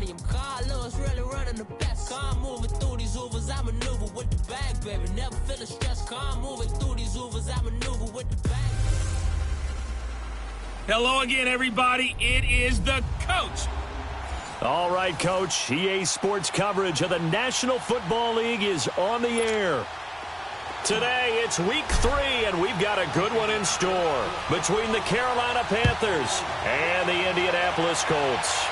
body. I'm Carlos, really running the best. Car moving through these Ubers, I maneuver with the bag, baby. Never feeling stressed. Car moving through these Ubers, I maneuver with the bag. Hello again, everybody. It is the coach. All right, Coach. EA Sports coverage of the National Football League is on the air. Today, it's Week 3, and we've got a good one in store between the Carolina Panthers and the Indianapolis Colts.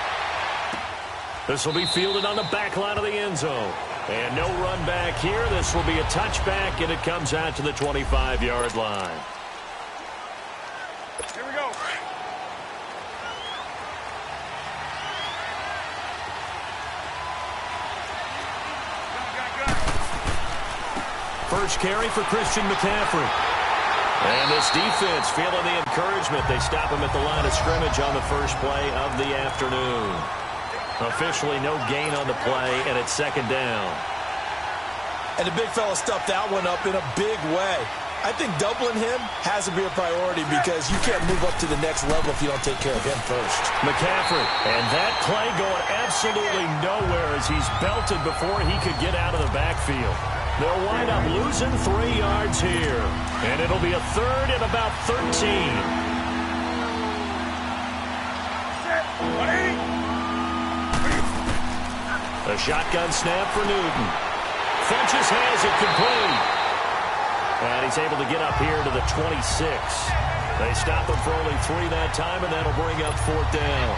This will be fielded on the back line of the end zone. And no run back here. This will be a touchback, and it comes out to the 25-yard line. Here we go. First carry for Christian McCaffrey. And this defense feeling the encouragement. They stop him at the line of scrimmage on the first play of the afternoon. Officially no gain on the play, and it's second down. And the big fella stuffed that one up in a big way. I think doubling him has to be a priority because you can't move up to the next level if you don't take care of him first. McCaffrey, and that play going absolutely nowhere as he's belted before he could get out of the backfield. They'll wind up losing 3 yards here, and it'll be a third and about 13. A shotgun snap for Newton. Funches has it complete. And he's able to get up here to the 26. They stop him for only 3 that time, and that'll bring up fourth down.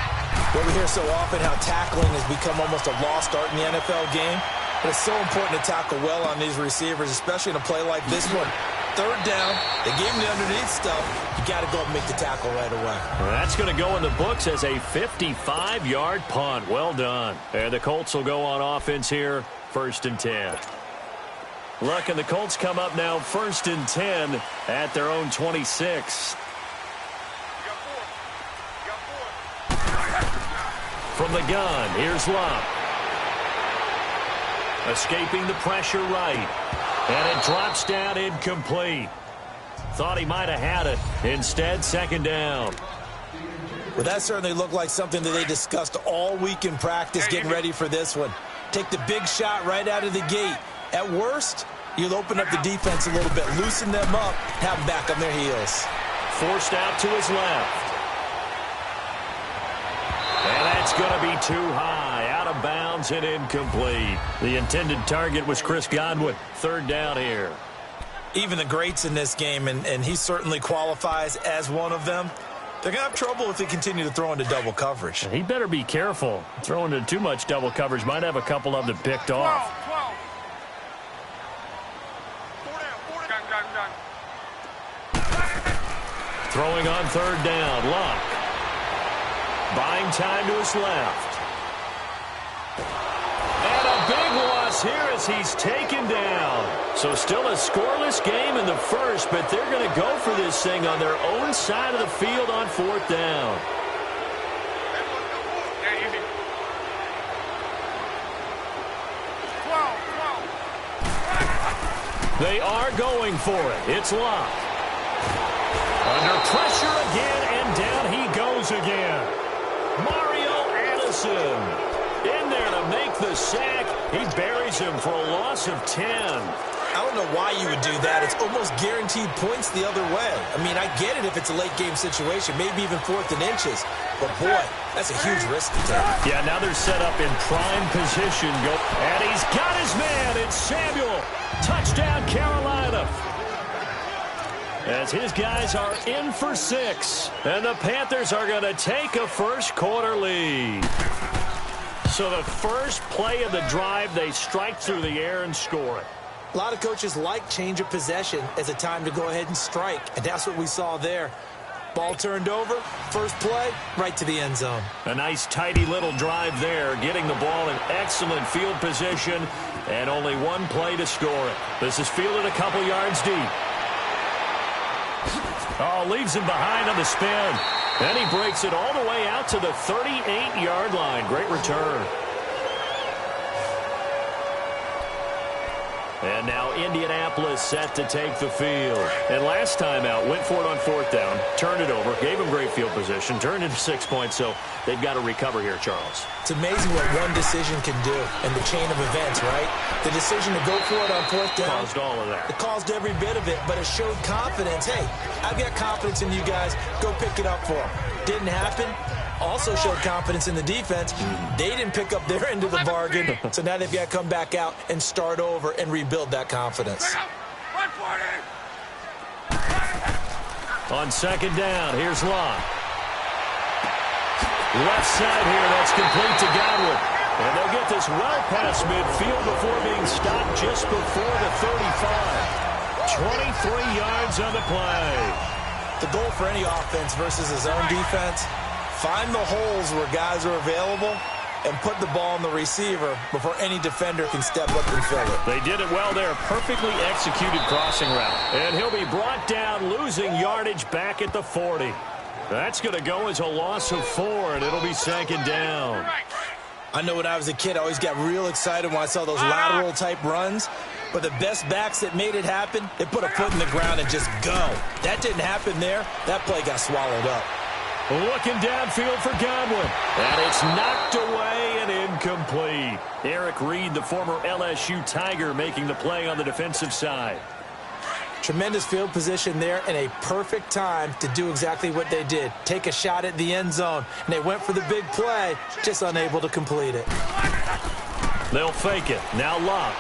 Well, we hear so often how tackling has become almost a lost art in the NFL game. But it's so important to tackle well on these receivers, especially in a play like this one. Third down, they gave him the underneath stuff. You got to go up and make the tackle right away. Well, that's going to go in the books as a 55-yard punt. Well done. And the Colts will go on offense here, 1st and 10. Look, and the Colts come up now 1st and 10 at their own 26. From the gun, here's Luck. Escaping the pressure right. And it drops down incomplete. Thought he might have had it. Instead, second down. Well, that certainly looked like something that they discussed all week in practice getting ready for this one. Take the big shot right out of the gate. At worst, you'll open up the defense a little bit, loosen them up, have them back on their heels. Forced out to his left. And that's going to be too high, out of bounds and incomplete. The intended target was Chris Godwin. Third down here. Even the greats in this game, and he certainly qualifies as one of them, they're going to have trouble if they continue to throw into double coverage. He better be careful. Throwing into too much double coverage might have a couple of them picked off. 12. Throwing on third down, Luck. Buying time to his left. And a big loss here as he's taken down. So still a scoreless game in the first, but they're going to go for this thing on their own side of the field on fourth down. They are going for it. It's Luck. Under pressure again, and down he goes again. Mario Addison in there to make the sack. He buries him for a loss of 10. I don't know why you would do that. It's almost guaranteed points the other way. I mean, I get it if it's a late game situation, maybe even 4th and inches. But, boy, that's a huge risk to take. Yeah, now they're set up in prime position. And he's got his man. It's Samuel. Touchdown, Carolina. As his guys are in for 6. And the Panthers are going to take a first quarter lead. So the first play of the drive, they strike through the air and score it. A lot of coaches like change of possession as a time to go ahead and strike. And that's what we saw there. Ball turned over, first play, right to the end zone. A nice, tidy little drive there, getting the ball in excellent field position, and only one play to score it. This is fielded a couple yards deep. Oh, leaves him behind on the spin. And he breaks it all the way out to the 38-yard line. Great return. And now Indianapolis set to take the field. And last time out, went for it on 4th down, turned it over, gave them great field position, turned into 6 points, so they've got to recover here, Charles. It's amazing what one decision can do in the chain of events, right? The decision to go for it on 4th down. Caused all of that. It caused every bit of it, but it showed confidence. Hey, I've got confidence in you guys. Go pick it up for them. Didn't happen. Also showed confidence in the defense. They didn't pick up their end of the bargain, so now they've got to come back out and start over and rebuild that confidence. On 2nd down, here's Locke. Left side here, that's complete to Godwin. And they'll get this well past midfield before being stopped just before the 35. 23 yards on the play. The goal for any offense versus his own defense, find the holes where guys are available and put the ball on the receiver before any defender can step up and fill it. They did it well there. Perfectly executed crossing route. And he'll be brought down, losing yardage back at the 40. That's going to go as a loss of 4, and it'll be 2nd down. I know when I was a kid, I always got real excited when I saw those lateral-type runs. But the best backs that made it happen, they put a foot in the ground and just go. That didn't happen there. That play got swallowed up. Looking downfield for Godwin. And it's knocked away and incomplete. Eric Reed, the former LSU Tiger, making the play on the defensive side. Tremendous field position there and a perfect time to do exactly what they did. Take a shot at the end zone. And they went for the big play, just unable to complete it. They'll fake it. Now Locke.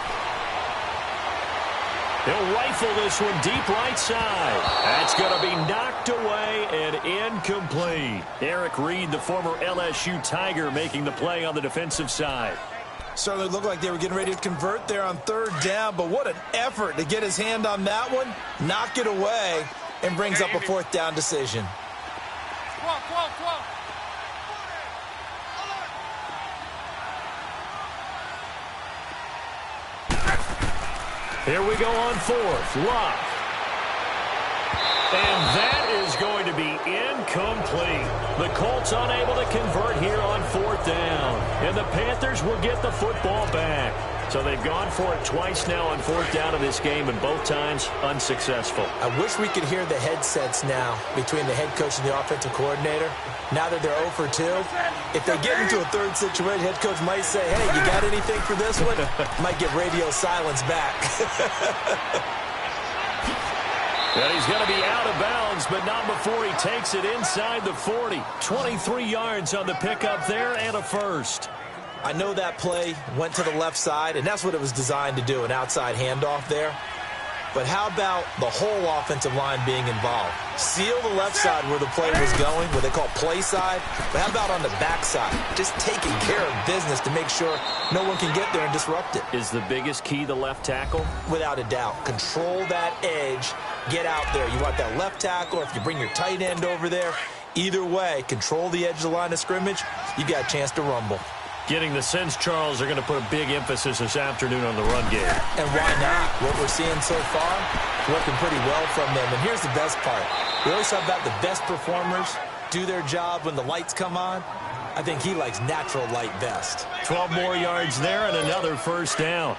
He'll rifle this one deep right side. That's going to be knocked away and incomplete. Eric Reed, the former LSU Tiger, making the play on the defensive side. Certainly looked like they were getting ready to convert there on 3rd down, but what an effort to get his hand on that one, knock it away, and brings up a 4th down decision. Here we go on 4th. Locke. And that is going to be incomplete. The Colts unable to convert here on 4th down. And the Panthers will get the football back. So they've gone for it twice now on 4th down in this game, and both times unsuccessful. I wish we could hear the headsets now between the head coach and the offensive coordinator. Now that they're 0 for 2, if they get into a 3rd situation, head coach might say, hey, you got anything for this one? Might get radio silence back. And he's going to be out of bounds, but not before he takes it inside the 40. 23 yards on the pickup there and a first. I know that play went to the left side, and that's what it was designed to do, an outside handoff there. But how about the whole offensive line being involved? Seal the left side where the play was going, what they call play side. But how about on the back side? Just taking care of business to make sure no one can get there and disrupt it. Is the biggest key the left tackle? Without a doubt. Control that edge. Get out there. You want that left tackle, or if you bring your tight end over there, either way, control the edge of the line of scrimmage, you got a chance to rumble. Getting the sense, Charles, are going to put a big emphasis this afternoon on the run game. And why not? What we're seeing so far, working pretty well from them. And here's the best part. We always talk about the best performers do their job when the lights come on. I think he likes natural light best. 12 more yards there and another first down.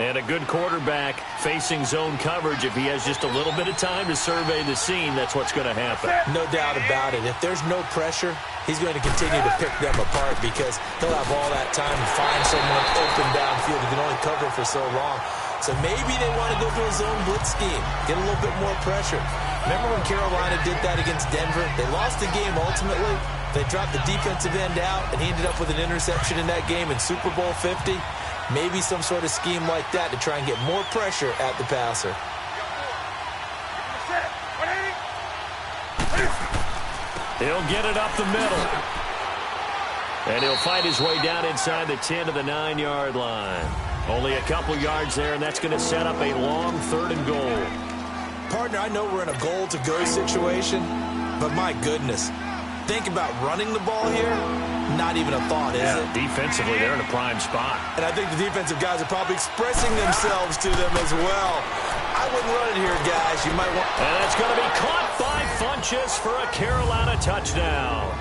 And a good quarterback facing zone coverage. If he has just a little bit of time to survey the scene, that's what's going to happen. No doubt about it. If there's no pressure, he's going to continue to pick them apart because he'll have all that time to find someone open downfield who can only cover for so long. So maybe they want to go to a zone blitz scheme, get a little bit more pressure. Remember when Carolina did that against Denver? They lost the game ultimately. They dropped the defensive end out, and he ended up with an interception in that game in Super Bowl 50. Maybe some sort of scheme like that to try and get more pressure at the passer. He'll get it up the middle. And he'll fight his way down inside the 10 to the 9-yard line. Only a couple yards there, and that's going to set up a long 3rd and goal. Partner, I know we're in a goal-to-go situation, but my goodness. Think about running the ball here. Not even a thought, is it? Defensively, they're in a prime spot. And I think the defensive guys are probably expressing themselves to them as well. I wouldn't run it here, guys. You might want... And it's going to be caught by Funchess for a Carolina touchdown.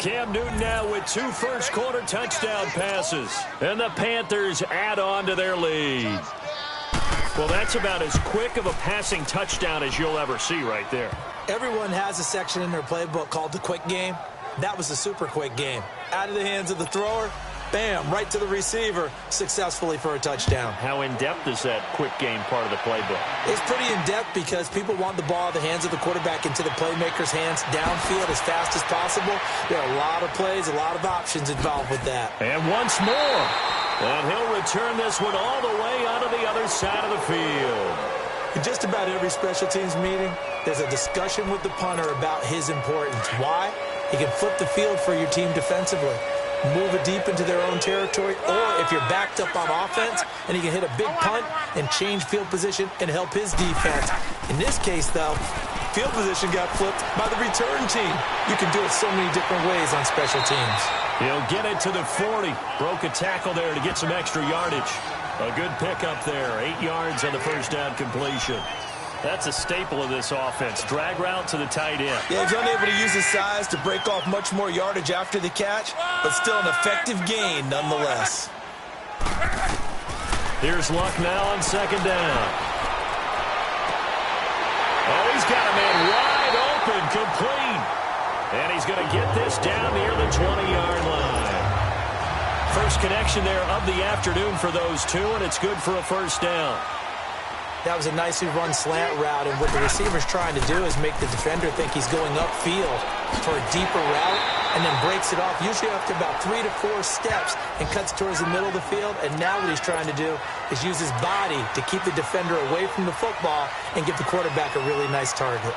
Cam Newton now with 2 first-quarter touchdown passes. And the Panthers add on to their lead. Well, that's about as quick of a passing touchdown as you'll ever see right there. Everyone has a section in their playbook called the quick game. That was a super quick game. Out of the hands of the thrower, bam, right to the receiver, successfully for a touchdown. How in-depth is that quick game part of the playbook? It's pretty in-depth because people want the ball in the hands of the quarterback into the playmaker's hands downfield as fast as possible. There are a lot of plays, a lot of options involved with that. And once more. And he'll return this one all the way onto the other side of the field. In just about every special teams meeting, there's a discussion with the punter about his importance. Why? He can flip the field for your team defensively, move it deep into their own territory, or if you're backed up on offense, and he can hit a big punt and change field position and help his defense. In this case, though, field position got flipped by the return team. You can do it so many different ways on special teams. He'll get it to the 40. Broke a tackle there to get some extra yardage. A good pickup there. 8 yards on the first down completion. That's a staple of this offense. Drag route to the tight end. Yeah, he's unable to use his size to break off much more yardage after the catch, but still an effective gain nonetheless. Here's Luck now on second down. Oh, he's got a man wide open, complete. And he's going to get this down near the 20-yard line. First connection there of the afternoon for those two, and it's good for a first down. That was a nicely run slant route, and what the receiver's trying to do is make the defender think he's going upfield for a deeper route, and then breaks it off, usually after about 3 to 4 steps, and cuts towards the middle of the field. And now what he's trying to do is use his body to keep the defender away from the football and give the quarterback a really nice target.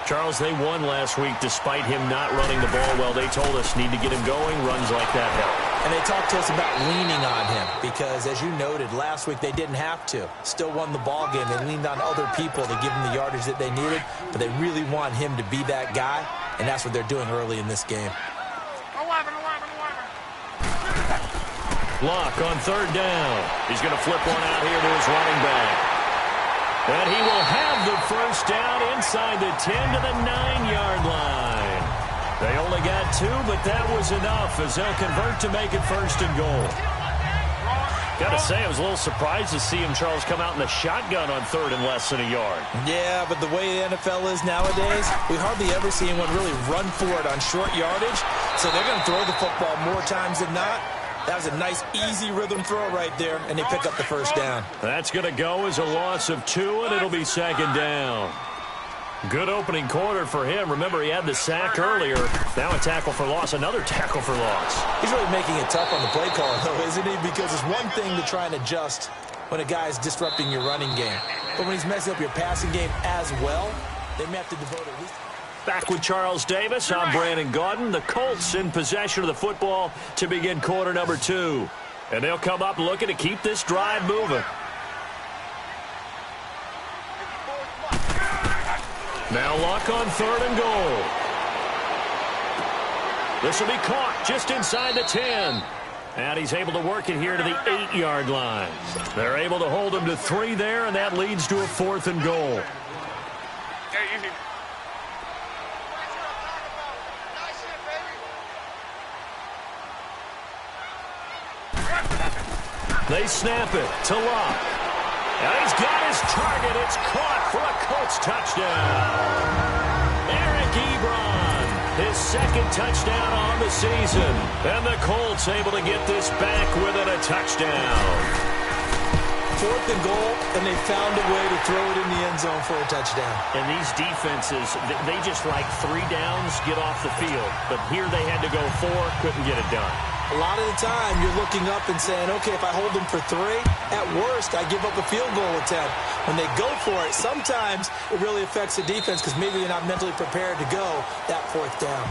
Charles, they won last week despite him not running the ball well. They told us need to get him going. Runs like that help. And they talked to us about leaning on him because, as you noted, last week they didn't have to. Still won the ball game. They leaned on other people to give them the yardage that they needed, but they really want him to be that guy, and that's what they're doing early in this game. Lock on third down. He's going to flip one out here to his running back. And he will have the first down inside the 10 to the 9-yard line. They only got 2, but that was enough as they'll convert to make it first and goal. Got to say, I was a little surprised to see him, Charles, come out in the shotgun on third and less than a yard. Yeah, but the way the NFL is nowadays, we hardly ever see anyone really run for it on short yardage. So they're going to throw the football more times than not. That was a nice, easy rhythm throw right there, and they pick up the first down. That's going to go as a loss of 2, and it'll be second down. Good opening quarter for him. Remember, he had the sack earlier. Now a tackle for loss, another tackle for loss. He's really making it tough on the play caller, though, isn't he? Because it's one thing to try and adjust when a guy is disrupting your running game. But when he's messing up your passing game as well, they may have to devote at least... Back with Charles Davis, I'm Brandon Gaudin. The Colts in possession of the football to begin quarter number 2. And they'll come up looking to keep this drive moving. Now Luck on third and goal. This will be caught just inside the 10. And he's able to work it here to the 8-yard line. They're able to hold him to 3 there, and that leads to a 4th and goal. They snap it to Luck. And he's got his target. It's caught for a Colts touchdown. Eric Ebron, his second touchdown on the season. And the Colts able to get this back within a touchdown. 4th and goal, and they found a way to throw it in the end zone for a touchdown. And these defenses, they just like 3 downs, get off the field. But here they had to go 4, couldn't get it done. A lot of the time, you're looking up and saying, okay, if I hold them for 3, at worst, I give up a field goal attempt. When they go for it, sometimes it really affects the defense because maybe they're not mentally prepared to go that 4th down.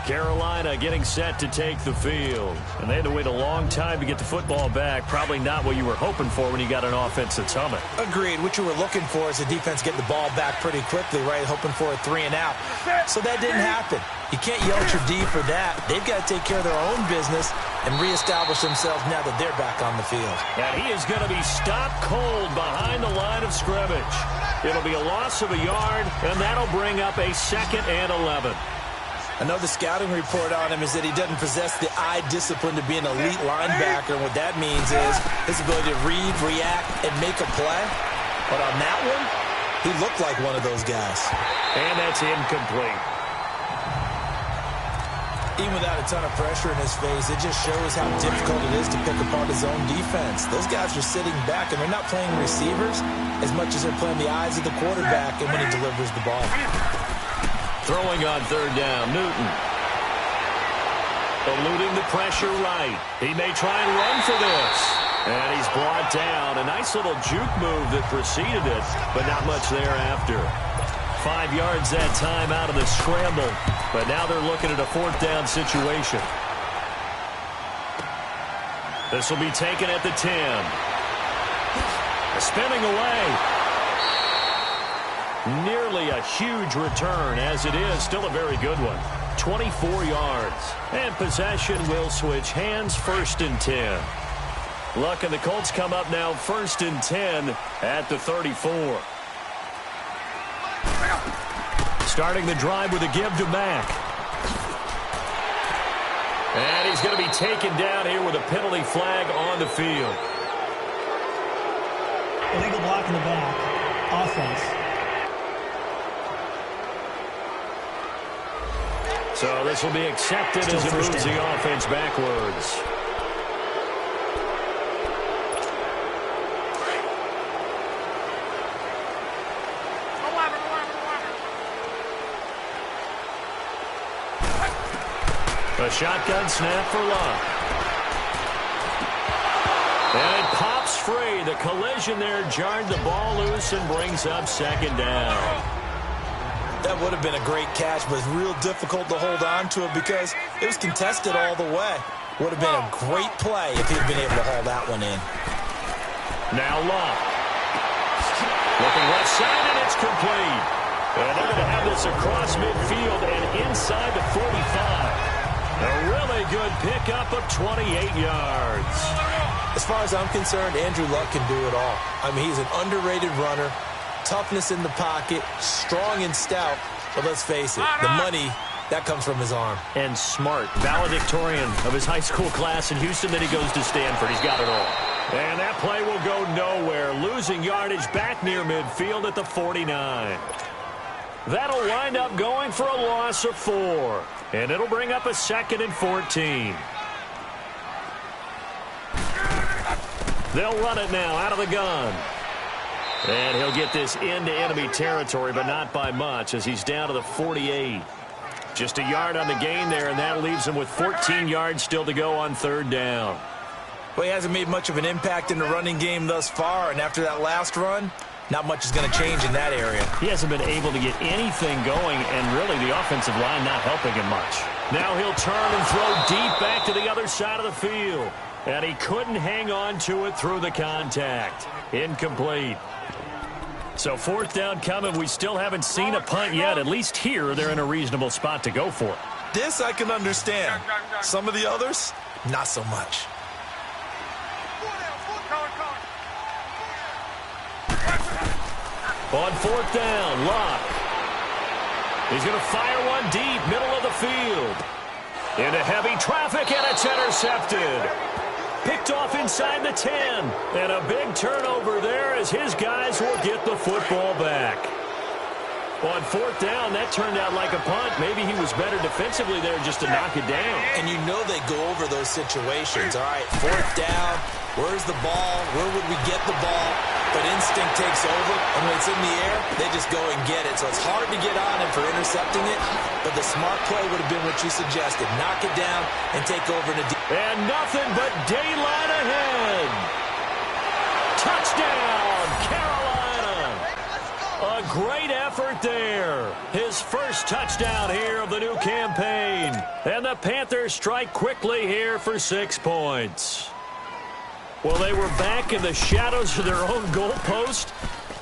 Carolina getting set to take the field. And they had to wait a long time to get the football back. Probably not what you were hoping for when you got an offense that's humming. Agreed. What you were looking for is the defense getting the ball back pretty quickly, right? Hoping for a 3 and out. So that didn't happen. You can't yell at your D for that. They've got to take care of their own business and reestablish themselves now that they're back on the field. And he is going to be stopped cold behind the line of scrimmage. It'll be a loss of a yard, and that'll bring up a 2nd and 11. I know the scouting report on him is that he doesn't possess the eye discipline to be an elite linebacker. And what that means is his ability to read, react, and make a play. But on that one, he looked like one of those guys. And that's incomplete. Even without a ton of pressure in his face, it just shows how difficult it is to pick apart his own defense. Those guys are sitting back, and they're not playing receivers as much as they're playing the eyes of the quarterback and when he delivers the ball. Throwing on 3rd down, Newton. Eluding the pressure right. He may try and run for this. And he's brought down. A nice little juke move that preceded it, but not much thereafter. 5 yards that time out of the scramble. But now they're looking at a 4th down situation. This will be taken at the 10. Spinning away. Nearly a huge return, as it is. Still a very good one. 24 yards. And possession will switch hands. 1st and 10. Luck and the Colts come up now 1st and 10 at the 34. Starting the drive with a give to Mack. And he's going to be taken down here with a penalty flag on the field. Illegal block in the back. Offense. So this will be accepted as it moves the offense backwards. A shotgun snap for Luck. And it pops free. The collision there jarred the ball loose and brings up 2nd down. That would have been a great catch, but it's real difficult to hold on to it because it was contested all the way. Would have been a great play if he'd been able to haul that one in. Now Luck. Looking left side, and it's complete. And they're going to have this across midfield and inside the 45. A really good pickup of 28 yards. As far as I'm concerned, Andrew Luck can do it all. I mean, he's an underrated runner, toughness in the pocket, strong and stout. But let's face it, the money, that comes from his arm. And smart, valedictorian of his high school class in Houston. Then he goes to Stanford. He's got it all. And that play will go nowhere. Losing yardage back near midfield at the 49. That'll wind up going for a loss of 4. And it'll bring up a 2nd and 14. They'll run it now out of the gun. And he'll get this into enemy territory, but not by much as he's down to the 48. Just a yard on the gain there, and that leaves him with 14 yards still to go on 3rd down. Well, he hasn't made much of an impact in the running game thus far, and after that last run, not much is going to change in that area. He hasn't been able to get anything going, and really the offensive line not helping him much. Now he'll turn and throw deep back to the other side of the field. And he couldn't hang on to it through the contact. Incomplete. So 4th down coming. We still haven't seen a punt yet. At least here, they're in a reasonable spot to go for it. This I can understand. Some of the others, not so much. On 4th down, Luck. He's going to fire one deep, middle of the field. Into heavy traffic, and it's intercepted. Picked off inside the 10. And a big turnover there as his guys will get the football back. On 4th down, that turned out like a punt. Maybe he was better defensively there just to knock it down. And you know they go over those situations. All right, 4th down, where's the ball? Where would we get the ball? But instinct takes over, and when it's in the air, they just go and get it. So it's hard to get on him for intercepting it, but the smart play would have been what you suggested. Knock it down and take over in a deep. And nothing but daylight ahead. Touchdown, Carolina. A great effort there. His first touchdown here of the new campaign. And the Panthers strike quickly here for 6 points. Well, they were back in the shadows of their own goalpost,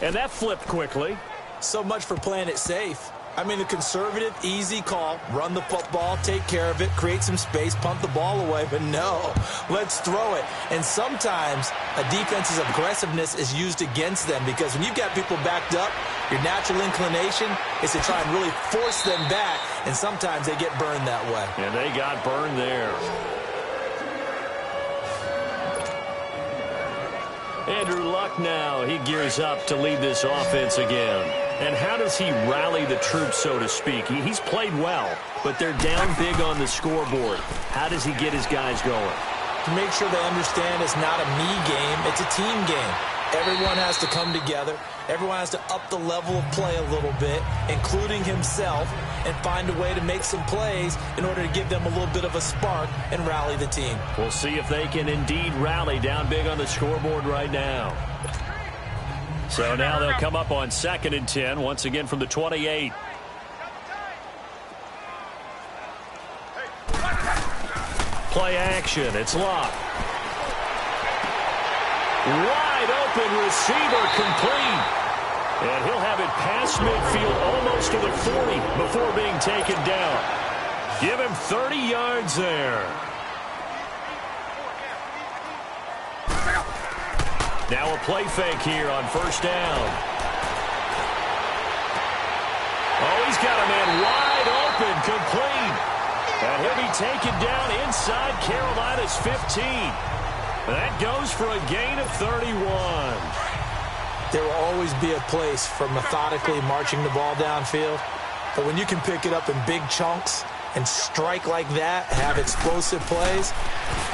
and that flipped quickly. So much for playing it safe. I mean, the conservative, easy call, run the football, take care of it, create some space, punt the ball away, but no, let's throw it. And sometimes a defense's aggressiveness is used against them because when you've got people backed up, your natural inclination is to try and really force them back, and sometimes they get burned that way. And they got burned there. Andrew Luck now, he gears up to lead this offense again. And how does he rally the troops, so to speak? He's played well, but they're down big on the scoreboard. How does he get his guys going? To make sure they understand it's not a me game, it's a team game. Everyone has to come together. Everyone has to up the level of play a little bit, including himself, and find a way to make some plays in order to give them a little bit of a spark and rally the team. We'll see if they can indeed rally down big on the scoreboard right now. So now they'll come up on 2nd and 10, once again from the 28. Play action. It's Luck. Wide open receiver complete. And he'll have it past midfield almost to the 40 before being taken down. Give him 30 yards there. Now a play fake here on 1st down. Oh, he's got a man wide open, complete. And he'll be taken down inside Carolina's 15. That goes for a gain of 31. There will always be a place for methodically marching the ball downfield. But when you can pick it up in big chunks and strike like that, have explosive plays,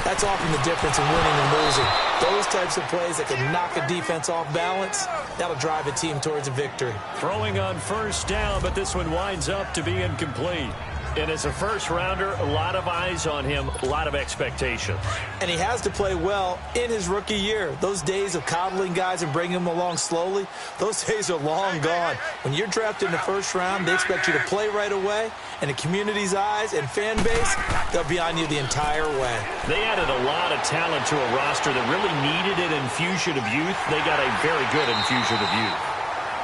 that's often the difference in winning and losing. Those types of plays that can knock a defense off balance, that'll drive a team towards a victory. Throwing on 1st down, but this one winds up to be incomplete. And as a first-rounder, a lot of eyes on him, a lot of expectations. And he has to play well in his rookie year. Those days of coddling guys and bringing them along slowly, those days are long gone. When you're drafted in the 1st round, they expect you to play right away, and the community's eyes and fan base, they'll be on you the entire way. They added a lot of talent to a roster that really needed an infusion of youth. They got a very good infusion of youth.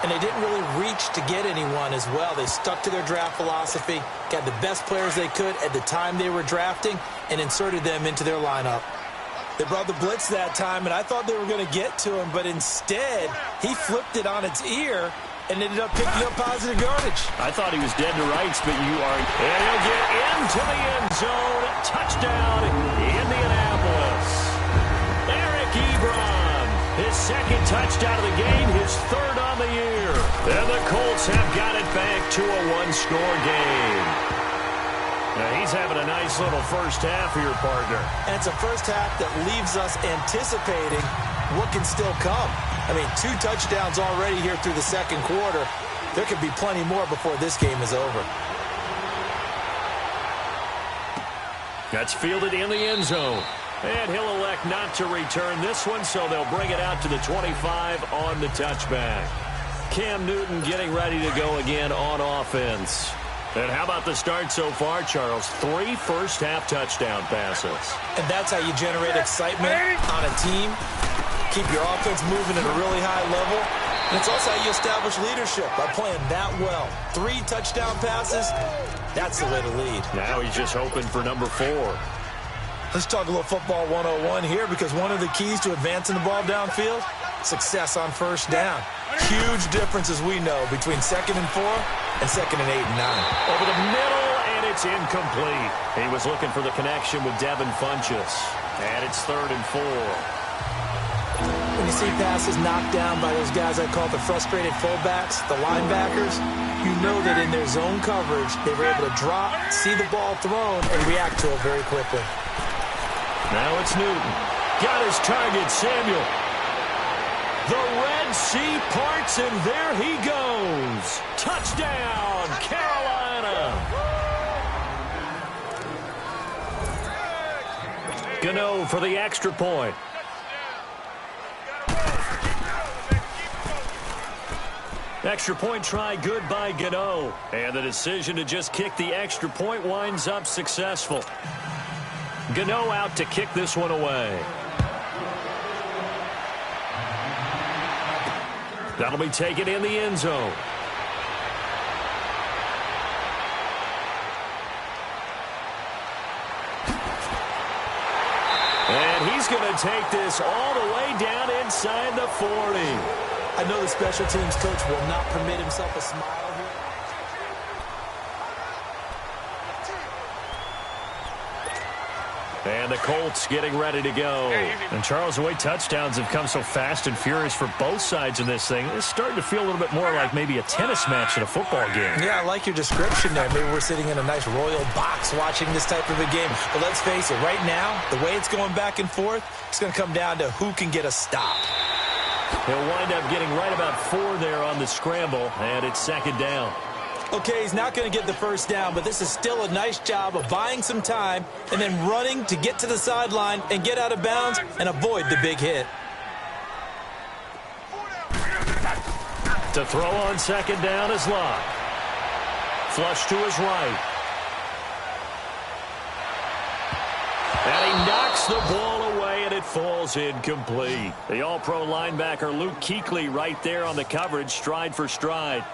And they didn't really reach to get anyone as well. They stuck to their draft philosophy, got the best players they could at the time they were drafting, and inserted them into their lineup. They brought the blitz that time, and I thought they were going to get to him, but instead, he flipped it on its ear and ended up picking up positive yardage. I thought he was dead to rights, but you are. And he'll get into the end zone. Touchdown, Indianapolis. Eric Ebron, his 2nd touchdown of the game, his 3rd on the year. And the Colts have got it back to a 1-score game. Now he's having a nice little first half here, partner. And it's a first half that leaves us anticipating what can still come. I mean, 2 touchdowns already here through the 2nd quarter. There could be plenty more before this game is over. That's fielded in the end zone. And he'll elect not to return this one, so they'll bring it out to the 25 on the touchback. Cam Newton getting ready to go again on offense. And how about the start so far, Charles? 3 first-half touchdown passes. And that's how you generate excitement on a team. Keep your offense moving at a really high level. And it's also how you establish leadership by playing that well. 3 touchdown passes, that's the way to lead. Now he's just hoping for number 4. Let's talk a little football 101 here, because one of the keys to advancing the ball downfield, success on 1st down. Huge difference, as we know, between 2nd and 4 and 2nd and 8 and 9. Over the middle, and it's incomplete. He was looking for the connection with Devin Funchess. And it's 3rd and 4. When you see passes knocked down by those guys I call the frustrated fullbacks, the linebackers, you know that in their zone coverage, they were able to drop, see the ball thrown, and react to it very quickly. Now it's Newton. Got his target, Samuel. The Red Sea parts, and there he goes. Touchdown, Carolina. Gano for the extra point. Extra point try good by Gano. And the decision to just kick the extra point winds up successful. Gano out to kick this one away. That'll be taken in the end zone. he's going to take this all the way down inside the 40. I know the special teams coach will not permit himself a smile here. And the Colts getting ready to go. And, Charles, the way touchdowns have come so fast and furious for both sides in this thing, it's starting to feel a little bit more like maybe a tennis match in a football game. Yeah, I like your description there. Maybe we're sitting in a nice royal box watching this type of a game. But let's face it, right now, the way it's going back and forth, it's going to come down to who can get a stop. He'll wind up getting right about 4 there on the scramble, and it's second down. Okay, he's not going to get the first down, but this is still a nice job of buying some time and then running to get to the sideline and get out of bounds and avoid the big hit. To throw on second down is Locke. Flush to his right. And he knocks the ball away, and it falls incomplete. The all-pro linebacker Luke Kuechly right there on the coverage, stride for stride.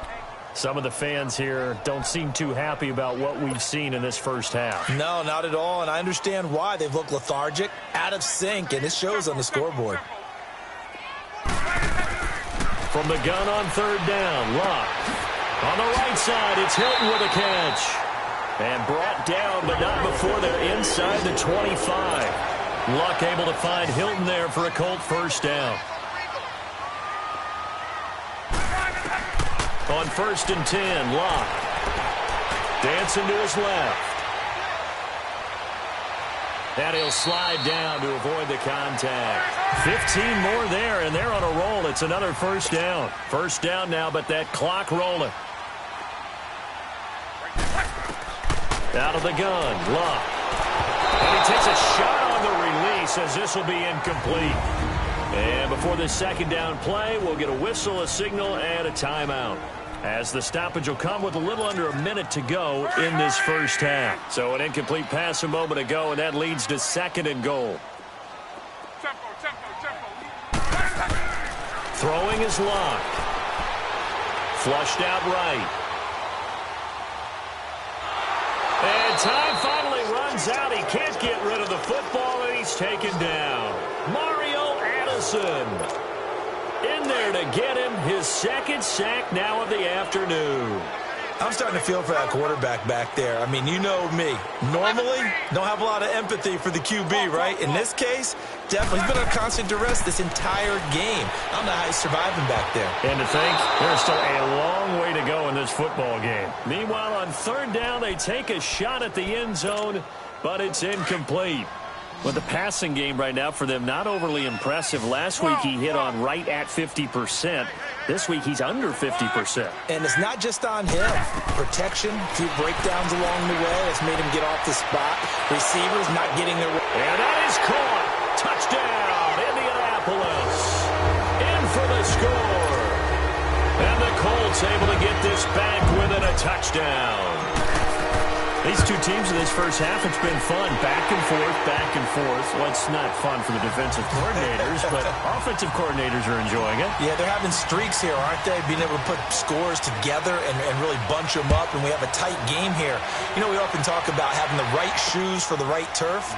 Some of the fans here don't seem too happy about what we've seen in this first half. No, not at all, and I understand why. They've looked lethargic, out of sync, and it shows on the scoreboard. From the gun on third down, Locke. On the right side, it's Hilton with a catch. And brought down, but not before they're inside the 25. Luck able to find Hilton there for a Colt first down. On 1st and 10, Locke. Dancing to his left. And he'll slide down to avoid the contact. 15 more there, and they're on a roll. It's another first down. First down now, but that clock rolling. Out of the gun, Locke. And he takes a shot on the release as this will be incomplete. And before this second down play, we'll get a whistle, a signal, and a timeout, as the stoppage will come with a little under a minute to go in this first half. So an incomplete pass a moment ago, and that leads to 2nd and goal. Throwing is Locke. Flushed out right. And time finally runs out. He can't get rid of the football, and he's taken down. Mario Addison in there to get him his 2nd sack now of the afternoon. I'm starting to feel for that quarterback back there. I mean, you know me. Normally, don't have a lot of empathy for the QB, right? In this case, definitely. He's been on constant duress this entire game. I don't know how he's surviving back there. And to think, there's still a long way to go in this football game. Meanwhile, on third down, they take a shot at the end zone, but it's incomplete. With the passing game right now for them, not overly impressive. Last week he hit on right at 50%. This week he's under 50%. And it's not just on him. Protection, a few breakdowns along the way that's made him get off the spot. Receivers not getting their... And that is caught. Touchdown, Indianapolis. In for the score. And the Colts able to get this back within a touchdown. These two teams in this first half, it's been fun. Back and forth, back and forth. Well, it's not fun for the defensive coordinators, but offensive coordinators are enjoying it. Yeah, they're having streaks here, aren't they? Being able to put scores together and really bunch them up, and we have a tight game here. You know, we often talk about having the right shoes for the right turf.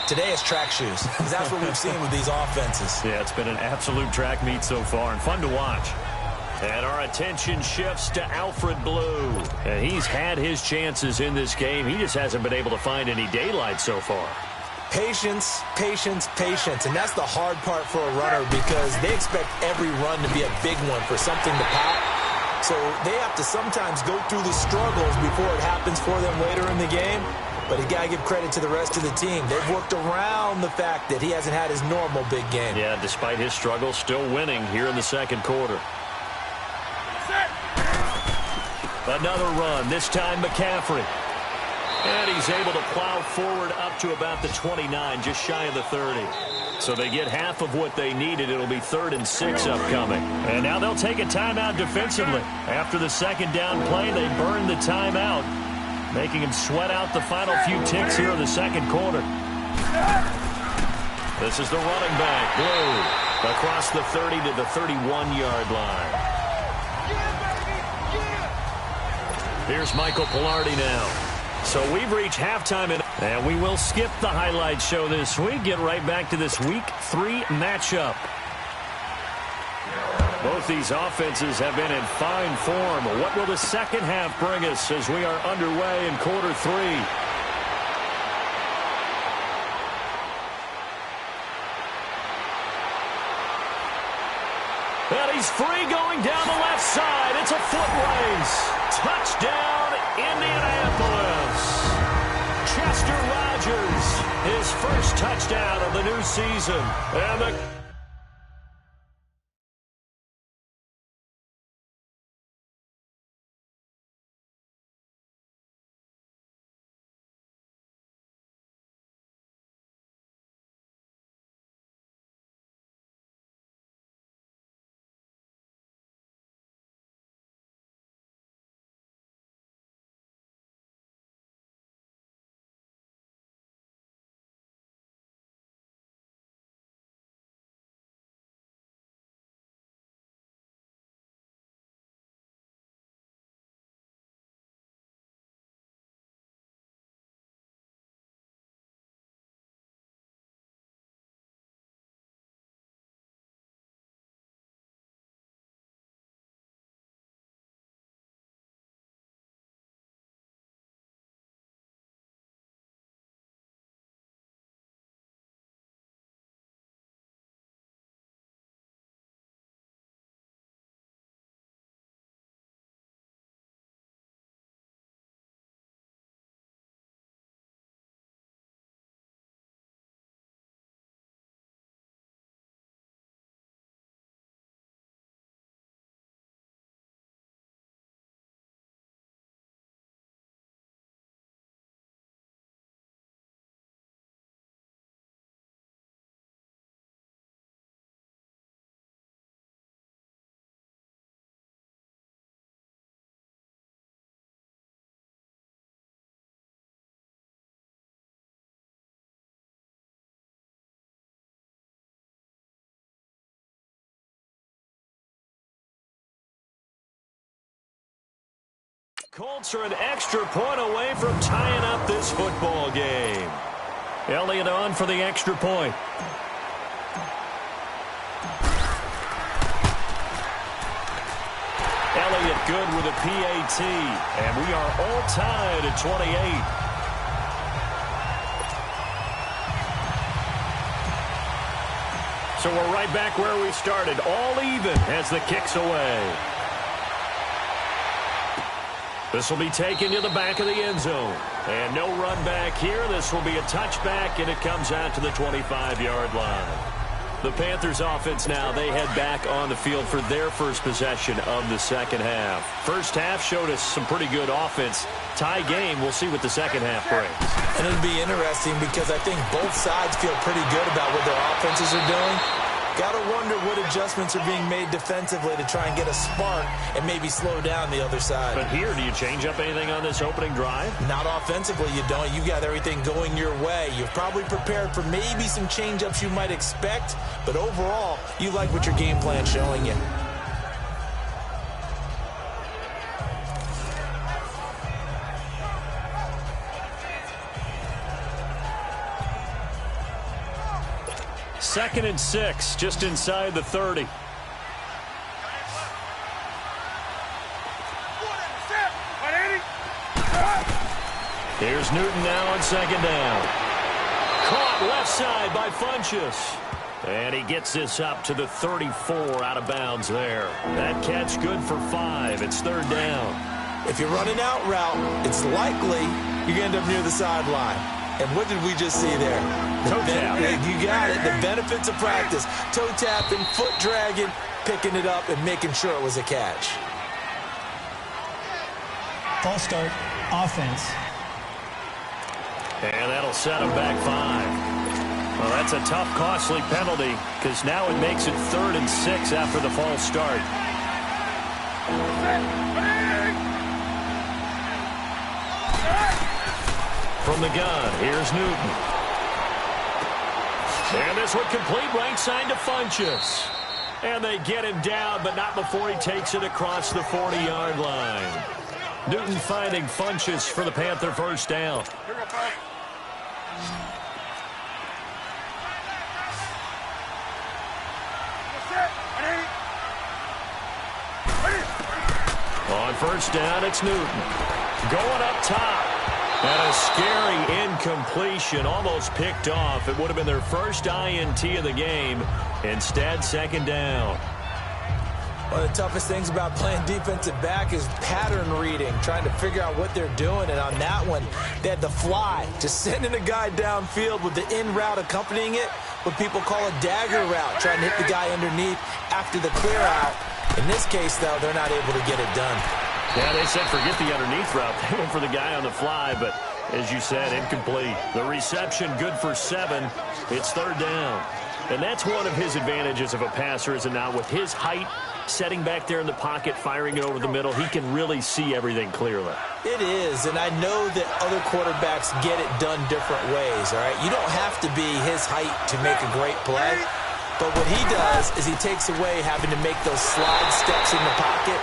Today it's track shoes, because that's what we've seen with these offenses. Yeah, it's been an absolute track meet so far, and fun to watch. And our attention shifts to Alfred Blue. And he's had his chances in this game. He just hasn't been able to find any daylight so far. Patience, patience, patience. And that's the hard part for a runner, because they expect every run to be a big one for something to pop. So they have to sometimes go through the struggles before it happens for them later in the game. But you got to give credit to the rest of the team. They've worked around the fact that he hasn't had his normal big game. Yeah, despite his struggles, still winning here in the second quarter. Another run, this time McCaffrey. And he's able to plow forward up to about the 29, just shy of the 30. So they get half of what they needed. It'll be 3rd and 6 upcoming. And now they'll take a timeout defensively. After the second down play, they burn the timeout, making him sweat out the final few ticks here in the second quarter. This is the running back, Blue, across the 30 to the 31-yard line. Here's Michael Pilardi now. So we've reached halftime in And we will skip the highlight show this week. Get right back to this Week 3 matchup. Both these offenses have been in fine form. What will the second half bring us as we are underway in quarter 3? And he's free going down the left side. It's a foot race. Touchdown, Indianapolis. Chester Rogers, his first touchdown of the new season. And the Colts are an extra point away from tying up this football game. Elliott on for the extra point. Elliott good with a PAT. And we are all tied at 28. So we're right back where we started. All even as the kick's away. This will be taken to the back of the end zone. And no run back here. This will be a touchback, and it comes out to the 25-yard line. The Panthers offense now, they head back on the field for their first possession of the second half. First half showed us some pretty good offense. Tie game, we'll see what the second half brings. And it'll be interesting because I think both sides feel pretty good about what their offenses are doing. Got to wonder what adjustments are being made defensively to try and get a spark and maybe slow down the other side. But here, do you change up anything on this opening drive? Not offensively, you don't. You got everything going your way. You've probably prepared for maybe some change-ups you might expect, but overall, you like what your game plan's showing you. Second and 6, just inside the 30. Here's Newton now on second down. Caught left side by Funchess. And he gets this up to the 34 out of bounds there. That catch good for 5. It's third down. If you're running out route, it's likely you're going to end up near the sideline. And what did we just see there? Toe tap. You got it. The benefits of practice. Toe tapping, foot dragging, picking it up, and making sure it was a catch. False start, offense. And that'll set him back 5. Well, that's a tough, costly penalty because now it makes it 3rd and 6 after the false start. From the gun, here's Newton. And this one complete right side to Funchess. And they get him down, but not before he takes it across the 40-yard line. Newton finding Funchess for the Panther first down. On first down, it's Newton. Going up top. And a scary incompletion, almost picked off. It would have been their first INT of the game. Instead, second down. One of the toughest things about playing defensive back is pattern reading, trying to figure out what they're doing. And on that one, they had the fly, just sending a guy downfield with the in route accompanying it, what people call a dagger route, trying to hit the guy underneath after the clear out. In this case, though, they're not able to get it done. Yeah, they said forget the underneath route. They went for the guy on the fly, but as you said, incomplete. The reception good for 7. It's third down. And that's one of his advantages of a passer, is it not? With his height, setting back there in the pocket, firing it over the middle, he can really see everything clearly. It is, and I know that other quarterbacks get it done different ways, all right? You don't have to be his height to make a great play, but what he does is he takes away having to make those slide steps in the pocket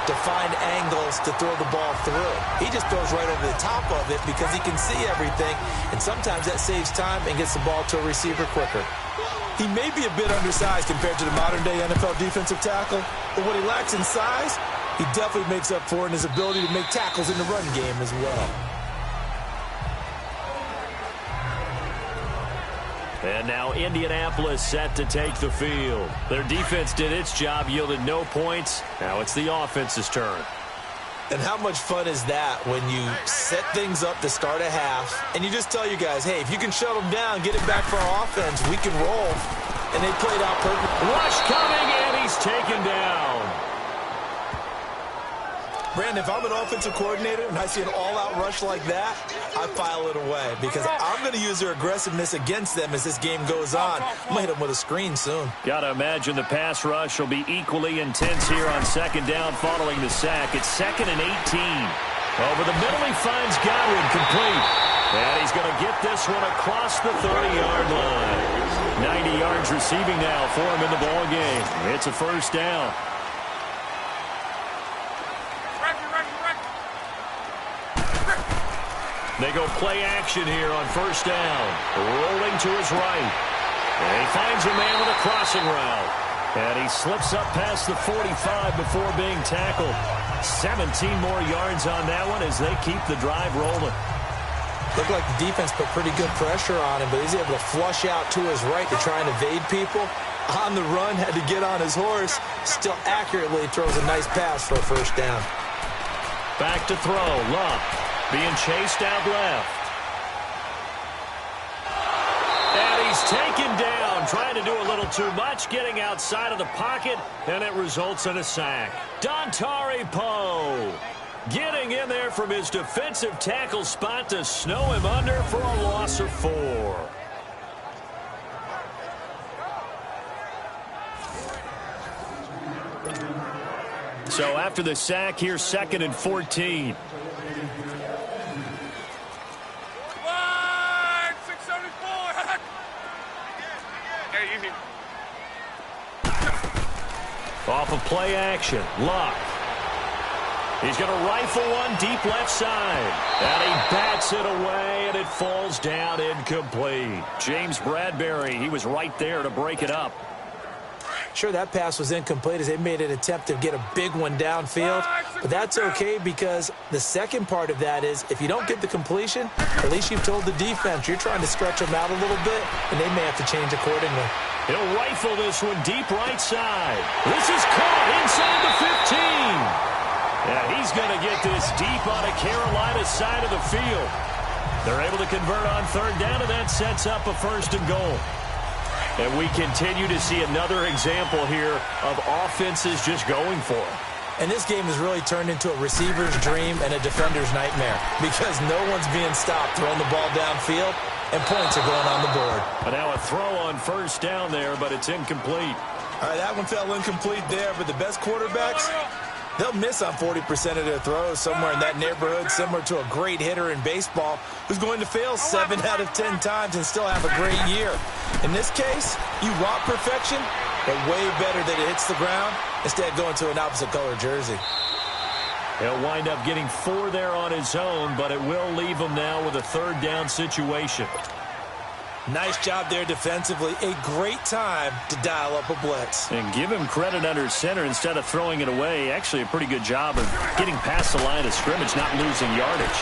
to find angles to throw the ball through. He just throws right over the top of it because he can see everything, and sometimes that saves time and gets the ball to a receiver quicker. He may be a bit undersized compared to the modern-day NFL defensive tackle, but what he lacks in size, he definitely makes up for in his ability to make tackles in the run game as well. And now Indianapolis set to take the field. Their defense did its job, yielded no points. Now it's the offense's turn. And how much fun is that when you set things up to start a half, and you just tell you guys, hey, if you can shut them down, get it back for our offense, we can roll. And they played out perfect. Rush coming, and he's taken down. Brandon, if I'm an offensive coordinator and I see an all-out rush like that, I file it away because I'm going to use their aggressiveness against them as this game goes on. I'm going to hit them with a screen soon. Got to imagine the pass rush will be equally intense here on second down following the sack. It's 2nd and 18. Over the middle, he finds Godwin complete. And he's going to get this one across the 30-yard line. 90 yards receiving now for him in the ball game. It's a first down. They go play action here on first down. Rolling to his right. And he finds a man with a crossing route. And he slips up past the 45 before being tackled. 17 more yards on that one as they keep the drive rolling. Looked like the defense put pretty good pressure on him, but he's able to flush out to his right to try and evade people. On the run, had to get on his horse. Still accurately throws a nice pass for a first down. Back to throw. Luck being chased out left. And he's taken down, trying to do a little too much, getting outside of the pocket, and it results in a sack. Dontari Poe getting in there from his defensive tackle spot to snow him under for a loss of 4. So after the sack, here's 2nd and 14. Off of play action, Luck. He's going to rifle one deep left side. And he bats it away, and it falls down incomplete. James Bradbury, he was right there to break it up. Sure, that pass was incomplete as they made an attempt to get a big one downfield. But that's okay because the second part of that is if you don't get the completion, at least you've told the defense you're trying to stretch them out a little bit, and they may have to change accordingly. He'll rifle this one deep right side. This is caught inside the 15. Yeah, he's going to get this deep on a Carolina side of the field. They're able to convert on third down, and that sets up a 1st and goal. And we continue to see another example here of offenses just going for it. And this game has really turned into a receiver's dream and a defender's nightmare because no one's being stopped throwing the ball downfield, and points are going on the board. But now a throw on first down there, but it's incomplete. All right, that one fell incomplete there, but the best quarterbacks, they'll miss on 40% of their throws somewhere in that neighborhood, similar to a great hitter in baseball who's going to fail 7 out of 10 times and still have a great year. In this case, you want perfection, but way better that it hits the ground instead of going to an opposite color jersey. He'll wind up getting 4 there on his own, but it will leave him now with a third down situation. Nice job there defensively. A great time to dial up a blitz. And give him credit under center instead of throwing it away. Actually, a pretty good job of getting past the line of scrimmage, not losing yardage.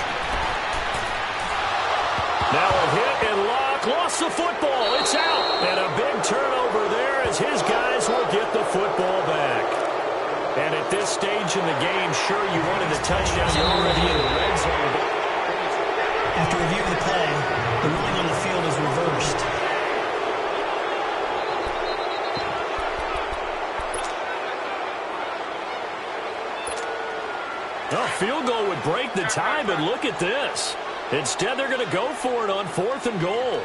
Now a hit and Locke lost the football. It's out. And a big turnover there as his guys will get the football back. And at this stage in the game, sure, you wanted the touchdown. You're already in the red zone. After review of the play, the ruling on the field is reversed. A field goal would break the tie, but look at this. Instead, they're going to go for it on 4th and goal.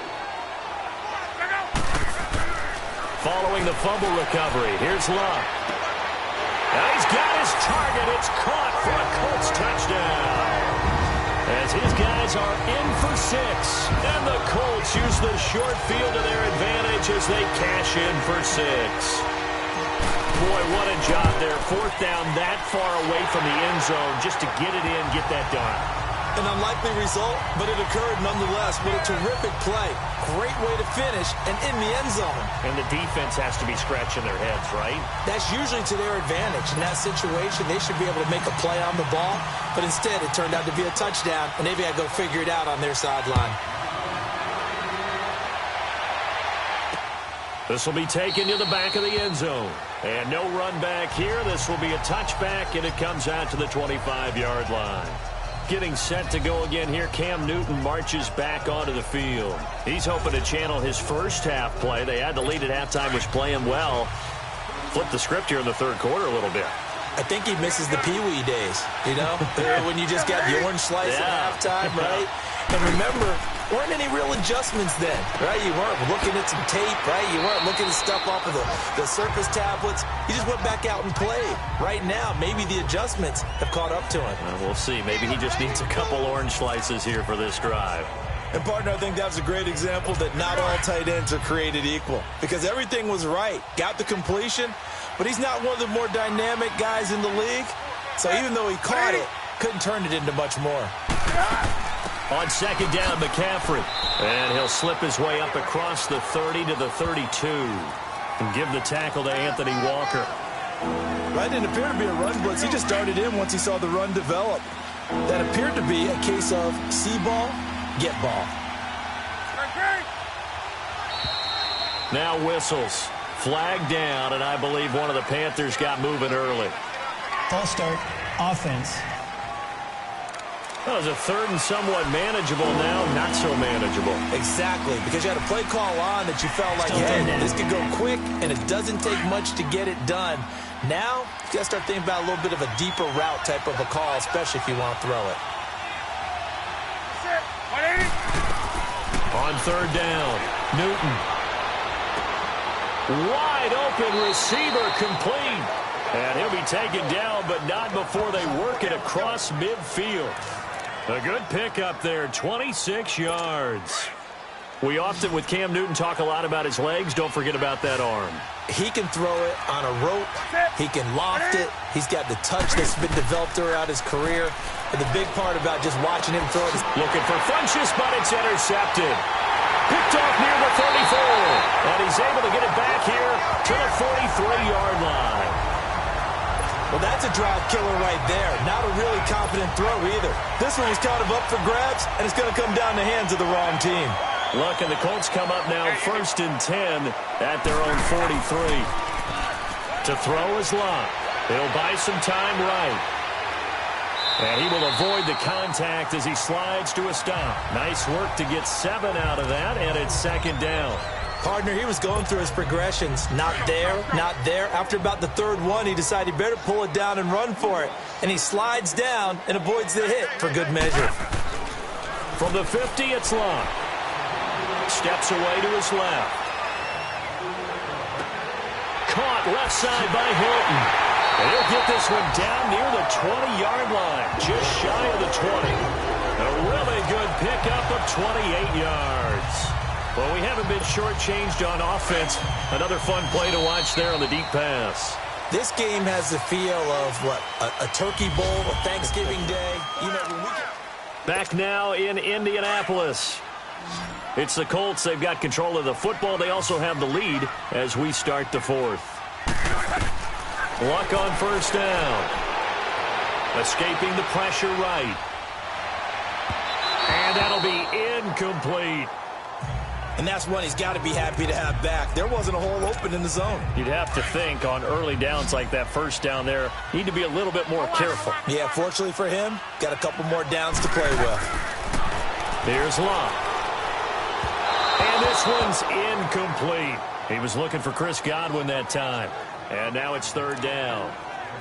Following the fumble recovery, here's Locke. Now he's got his target. It's caught for a Colts touchdown. As his guys are in for 6. And the Colts use the short field to their advantage as they cash in for 6. Boy, what a job there. 4th down that far away from the end zone just to get it in, get that done. An unlikely result, but it occurred nonetheless. What a terrific play. Great way to finish and in the end zone. And the defense has to be scratching their heads, right? That's usually to their advantage. In that situation, they should be able to make a play on the ball, but instead it turned out to be a touchdown, and they've got to go figure it out on their sideline. This will be taken to the back of the end zone. And no run back here. This will be a touchback, and it comes out to the 25-yard line. Getting set to go again here, Cam Newton marches back onto the field. He's hoping to channel his first half play. They had the lead at halftime, was playing well. Flip the script here in the third quarter a little bit. I think he misses the Pee-wee days, you know, when you just got the orange slice at halftime, right? And remember, weren't any real adjustments then, right? You weren't looking at some tape, right? You weren't looking at stuff off of the surface tablets. You just went back out and played. Right now, maybe the adjustments have caught up to him. Well, we'll see. Maybe he just needs a couple orange slices here for this drive. And, partner, I think that was a great example that not all tight ends are created equal because everything was right. Got the completion, but he's not one of the more dynamic guys in the league. So even though he caught it, couldn't turn it into much more. On 2nd down, McCaffrey. And he'll slip his way up across the 30 to the 32. And give the tackle to Anthony Walker. Right, didn't appear to be a run blitz. He just started in once he saw the run develop. That appeared to be a case of see ball, get ball. Now whistles. Flag down, and I believe one of the Panthers got moving early. False start, offense. That was a 3rd and somewhat manageable, now not so manageable. Exactly, because you had a play call on that you felt like, hey, this could go quick, and it doesn't take much to get it done. Now, you got to start thinking about a little bit of a deeper route type of a call, especially if you want to throw it. On 3rd down, Newton. Wide open receiver complete. And he'll be taken down, but not before they work it across midfield. A good pickup there, 26 yards. We often, with Cam Newton, talk a lot about his legs. Don't forget about that arm. He can throw it on a rope. He can loft it. He's got the touch that's been developed throughout his career. And the big part about just watching him throw it is looking for Funchess, but it's intercepted. Picked off near the 34. And he's able to get it back here to the 43-yard line. Well, that's a drive killer right there. Not a really confident throw either. This one was kind of up for grabs, and it's going to come down the hands of the wrong team. Look, and the Colts come up now 1st and 10 at their own 43. To throw is Locke. He'll buy some time right. And he will avoid the contact as he slides to a stop. Nice work to get 7 out of that, and it's 2nd down. Partner, he was going through his progressions. Not there, not there. After about the 3rd one, he decided he better pull it down and run for it. And he slides down and avoids the hit for good measure. From the 50, it's Locke. Steps away to his left. Caught left side by Hilton. And he'll get this one down near the 20-yard line, just shy of the 20. A really good pickup of 28 yards. Well, we haven't been shortchanged on offense. Another fun play to watch there on the deep pass. This game has the feel of, what, a turkey bowl, a Thanksgiving day. You know, when we... Back now in Indianapolis. It's the Colts. They've got control of the football. They also have the lead as we start the fourth. Luck on first down. Escaping the pressure right. And that'll be incomplete. And that's one he's got to be happy to have back. There wasn't a hole open in the zone. You'd have to think on early downs like that first down there, need to be a little bit more careful. Yeah, fortunately for him, got a couple more downs to play with. Here's Luck. And this one's incomplete. He was looking for Chris Godwin that time. And now it's third down.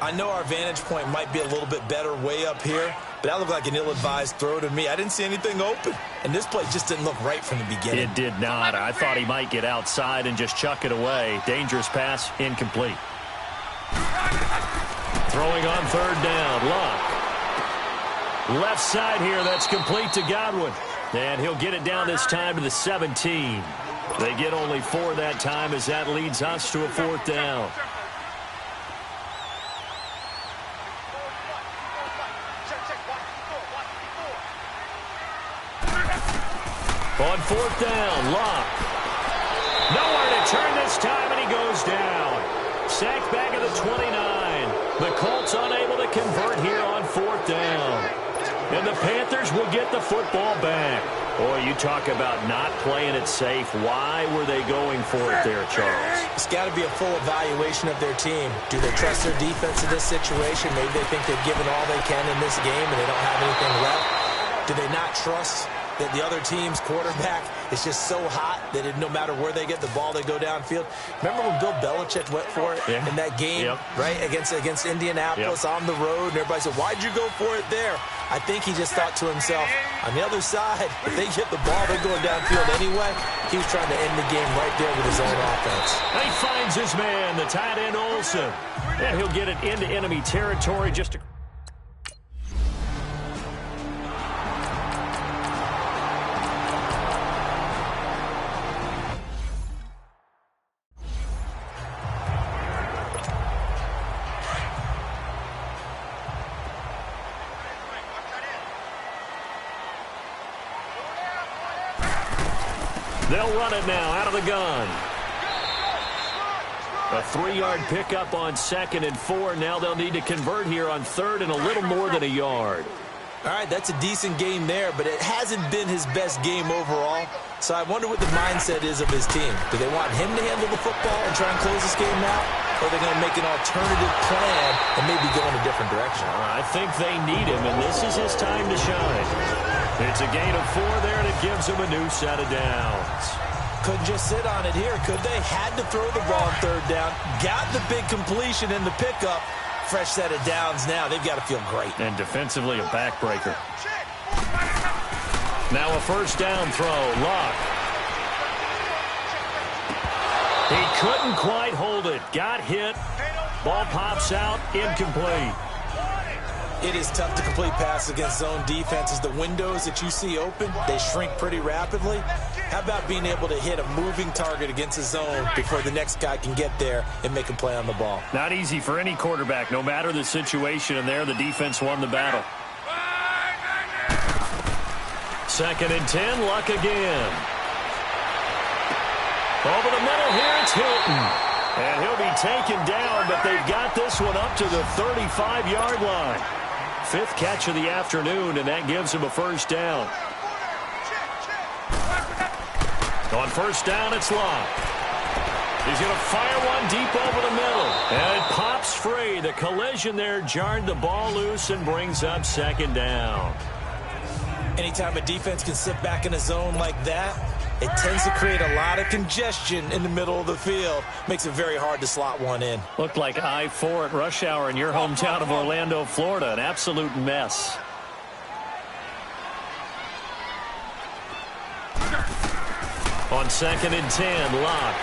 I know our vantage point might be a little bit better way up here, but that looked like an ill-advised throw to me. I didn't see anything open, and this play just didn't look right from the beginning. It did not. I thought he might get outside and just chuck it away. Dangerous pass, incomplete. Throwing on third down, Luck. Left side here, that's complete to Godwin. And he'll get it down this time to the 17. They get only 4 that time as that leads us to a fourth down. On fourth down, Luck. Nowhere to turn this time, and he goes down. Sacked back at the 29. The Colts unable to convert here on fourth down. And the Panthers will get the football back. Boy, you talk about not playing it safe. Why were they going for it there, Charles? It's got to be a full evaluation of their team. Do they trust their defense in this situation? Maybe they think they've given all they can in this game and they don't have anything left. Do they not trust that the other team's quarterback is just so hot that no matter where they get the ball, they go downfield? Remember when Bill Belichick went for it in that game, right, against Indianapolis on the road, and everybody said, why'd you go for it there? I think he just thought to himself, on the other side, if they get the ball, they're going downfield anyway. He was trying to end the game right there with his own offense. He finds his man, the tight end Olsen. And he'll get it into enemy territory just a... They'll run it now out of the gun. A 3-yard pickup on 2nd and 4. Now they'll need to convert here on 3rd and a little more than a yard. All right, that's a decent game there, but it hasn't been his best game overall. So I wonder what the mindset is of his team. Do they want him to handle the football and try and close this game out? Or are they going to make an alternative plan and maybe go in a different direction? I think they need him, and this is his time to shine. It's a gain of 4 there, and it gives him a new set of downs. Couldn't just sit on it here, could they? Had to throw the ball on 3rd down. Got the big completion in the pickup. Fresh set of downs now. They've got to feel great. And defensively, a backbreaker. Now a first down throw. Luck. He couldn't quite hold it. Got hit. Ball pops out. Incomplete. It is tough to complete passes against zone defenses. The windows that you see open, they shrink pretty rapidly. How about being able to hit a moving target against a zone before the next guy can get there and make a play on the ball? Not easy for any quarterback, no matter the situation, and there the defense won the battle. 2nd and 10, Luck again. Over the middle here, it's Hilton. And he'll be taken down, but they've got this one up to the 35-yard line. 5th catch of the afternoon, and that gives him a first down. On first down, it's Luck. He's going to fire one deep over the middle. And it pops free. The collision there jarred the ball loose and brings up 2nd down. Anytime a defense can sit back in a zone like that, it tends to create a lot of congestion in the middle of the field. Makes it very hard to slot one in. Looked like I-4 at rush hour in your hometown of Orlando, Florida. An absolute mess. On 2nd and 10, Luck.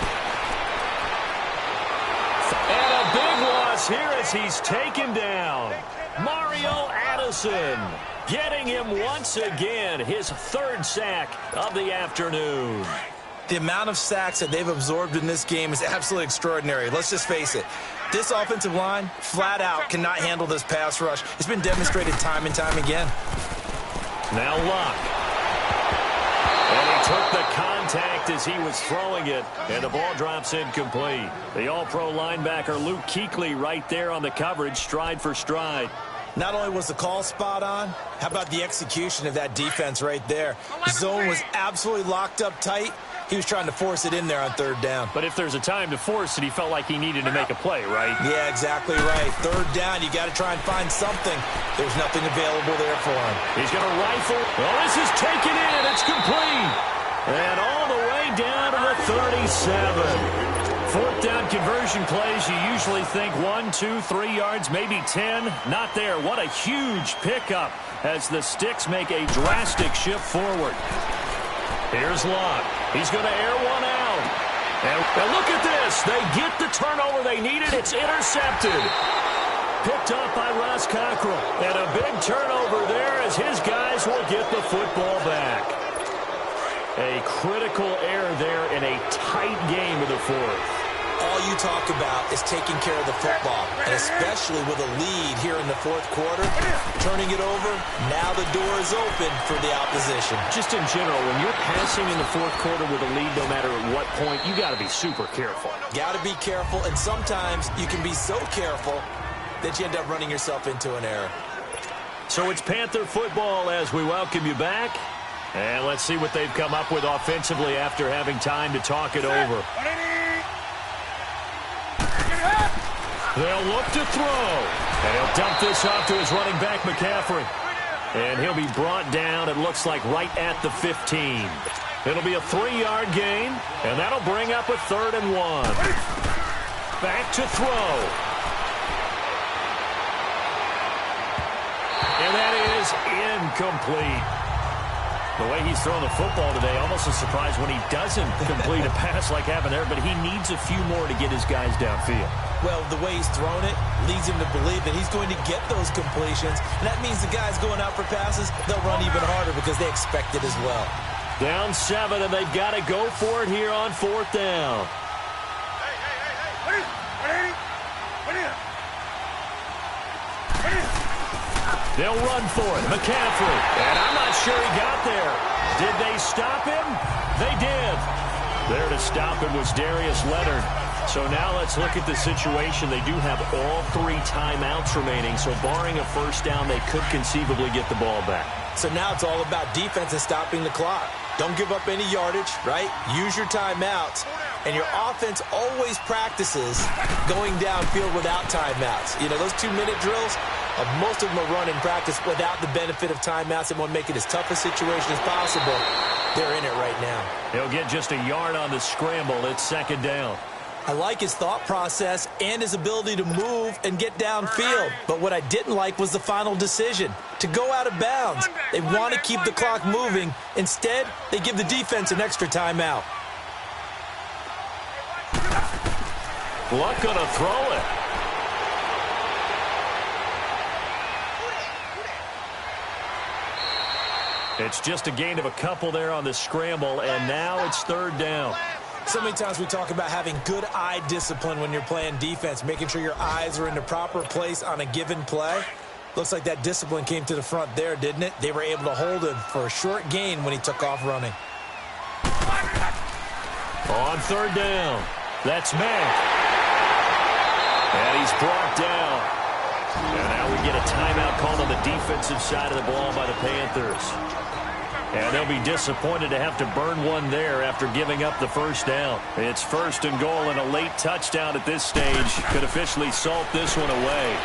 And a big loss here as he's taken down. Mario Addison getting him once again, his 3rd sack of the afternoon. The amount of sacks that they've absorbed in this game is absolutely extraordinary. Let's just face it. This offensive line, flat out, cannot handle this pass rush. It's been demonstrated time and time again. Now Luck. And he contact as he was throwing it, and the ball drops incomplete. The all-pro linebacker Luke Kuechly right there on the coverage, stride for stride. Not only was the call spot on, how about the execution of that defense right there? The zone was absolutely locked up tight. He was trying to force it in there on third down. But if there's a time to force it, he felt like he needed to make a play, right? Yeah, exactly right. Third down, you got to try and find something. There's nothing available there for him. He's going to rifle. Well, this is taken in. It's complete. And all the way down to the 37. Fourth down conversion plays, you usually think 1, 2, 3 yards, maybe 10. Not there. What a huge pickup as the Sticks make a drastic shift forward. Here's Locke. He's going to air one out. And look at this. They get the turnover they needed. It's intercepted. Picked up by Ross Cockrell. And a big turnover there as his guys will get the football back. A critical error there in a tight game of the fourth. All you talk about is taking care of the football, and especially with a lead here in the fourth quarter, turning it over, now the door is open for the opposition. Just in general, when you're passing in the fourth quarter with a lead, no matter at what point, you got to be super careful. Got to be careful, and sometimes you can be so careful that you end up running yourself into an error. So it's Panther football as we welcome you back. And let's see what they've come up with offensively after having time to talk it over. They'll look to throw. And he'll dump this off to his running back, McCaffrey. And he'll be brought down, it looks like, right at the 15. It'll be a 3-yard gain, and that'll bring up a 3rd and 1. Back to throw. And that is incomplete. The way he's throwing the football today, almost a surprise when he doesn't complete a pass like happened there, but he needs a few more to get his guys downfield. Well, the way he's thrown it leads him to believe that he's going to get those completions, and that means the guys going out for passes, they'll run even harder because they expect it as well. Down 7, and they've got to go for it here on 4th down. They'll run for it. McCaffrey. And I'm not sure he got there. Did they stop him? They did. There to stop him was Darius Leonard. So now let's look at the situation. They do have all 3 timeouts remaining. So barring a first down, they could conceivably get the ball back. So now it's all about defense and stopping the clock. Don't give up any yardage, right? Use your timeouts. And your offense always practices going downfield without timeouts. You know, those 2-minute drills, most of them are run in practice without the benefit of timeouts and want to make it as tough a situation as possible. They're in it right now. He'll get just a yard on the scramble. It's 2nd down. I like his thought process and his ability to move and get downfield. But what I didn't like was the final decision, to go out of bounds. They want to keep the clock moving. Instead, they give the defense an extra timeout. Luck going to throw it. It's just a gain of a couple there on the scramble, and now it's 3rd down. So many times we talk about having good eye discipline when you're playing defense, making sure your eyes are in the proper place on a given play. Looks like that discipline came to the front there, didn't it? They were able to hold him for a short gain when he took off running. On 3rd down, that's Mack. And he's brought down. And now we get a timeout called on the defensive side of the ball by the Panthers. And they'll be disappointed to have to burn one there after giving up the first down. It's 1st and goal, and a late touchdown at this stage could officially salt this one away.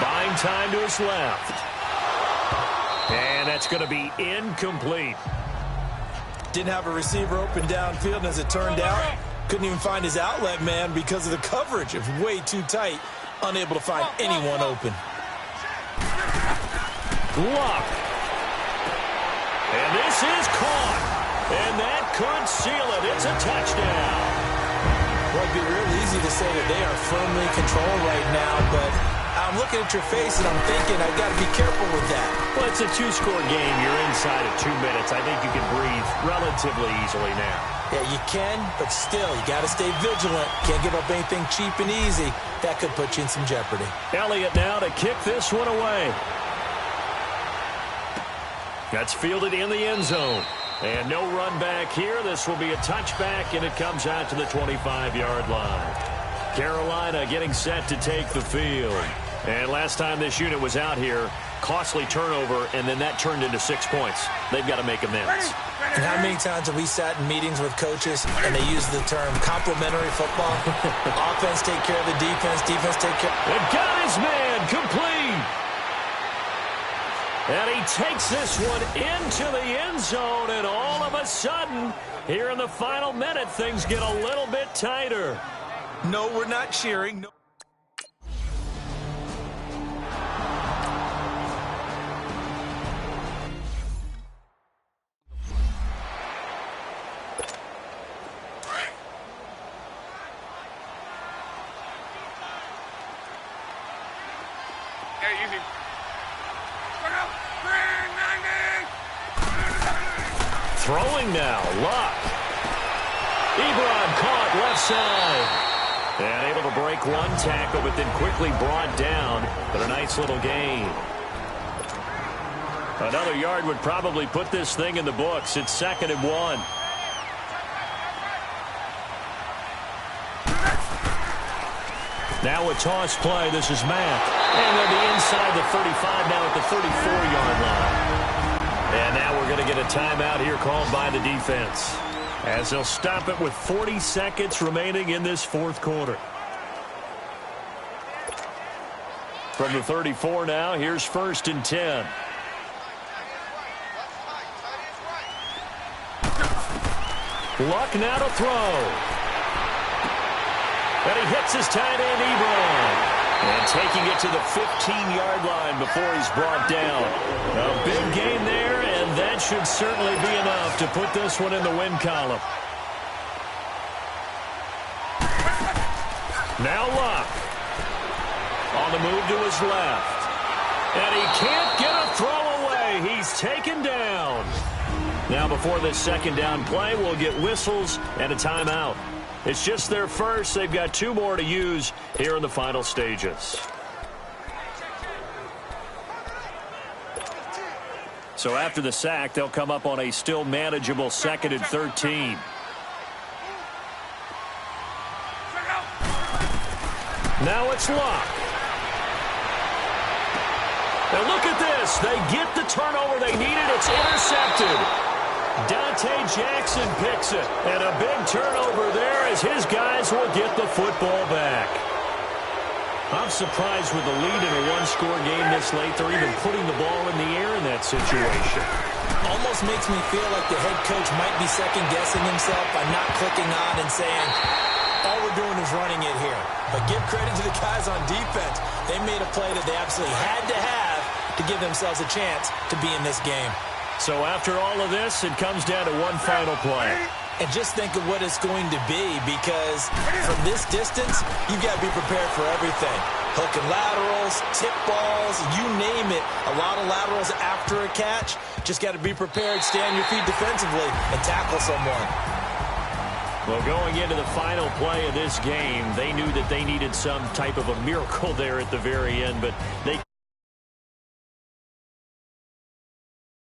Buying time to his left. And that's going to be incomplete. Didn't have a receiver open downfield, and as it turned out, couldn't even find his outlet man because of the coverage. It was way too tight. Unable to find anyone open. Luck. And this is caught. And that could seal it. It's a touchdown. Well, it'd be real easy to say that they are firmly in control right now, but I'm looking at your face and I'm thinking I've got to be careful with that. Well, it's a 2-score game. You're inside of 2 minutes. I think you can breathe relatively easily now. Yeah, you can, but still, you got to stay vigilant. Can't give up anything cheap and easy. That could put you in some jeopardy. Elliott now to kick this one away. That's fielded in the end zone. And no run back here. This will be a touchback, and it comes out to the 25-yard line. Carolina getting set to take the field. And last time this unit was out here, costly turnover, and then that turned into 6 points. They've got to make amends. And how many times have we sat in meetings with coaches and they use the term complementary football? Offense take care of the defense, defense take care. And got his man complete. And he takes this one into the end zone, and all of a sudden, here in the final minute, things get a little bit tighter. No, we're not cheering. No. Throwing now, Luck. Ebron caught left side. And able to break one tackle, but then quickly brought down. But a nice little gain. Another yard would probably put this thing in the books. It's 2nd and 1. Now a toss play. This is Mack. And they'll be inside the 35 now at the 34-yard line. And now we're going to get a timeout here called by the defense, as they'll stop it with 40 seconds remaining in this fourth quarter. From the 34 now, here's 1st and 10. Luck now to throw. And he hits his tight end, Ebron. And taking it to the 15-yard line before he's brought down. A big gain there, and that should certainly be enough to put this one in the win column. Now Luck. On the move to his left. And he can't get a throw away. He's taken down. Now before this 2nd down play, we'll get whistles and a timeout. It's just their first. They've got 2 more to use here in the final stages. So after the sack, they'll come up on a still manageable 2nd and 13. Now it's Luck. Now look at this. They get the turnover they needed. It's intercepted. Dante Jackson picks it, and a big turnover there as his guys will get the football back. I'm surprised with the lead in a one-score game this late. They're even putting the ball in the air in that situation. Almost makes me feel like the head coach might be second-guessing himself by not clicking on and saying, all we're doing is running it here. But give credit to the guys on defense. They made a play that they absolutely had to have to give themselves a chance to be in this game. So after all of this, it comes down to one final play. And just think of what it's going to be, because from this distance, you've got to be prepared for everything. Hook and laterals, tip balls, you name it. A lot of laterals after a catch. Just got to be prepared, stay on your feet defensively, and tackle someone. Well, going into the final play of this game, they knew that they needed some type of a miracle there at the very end, but they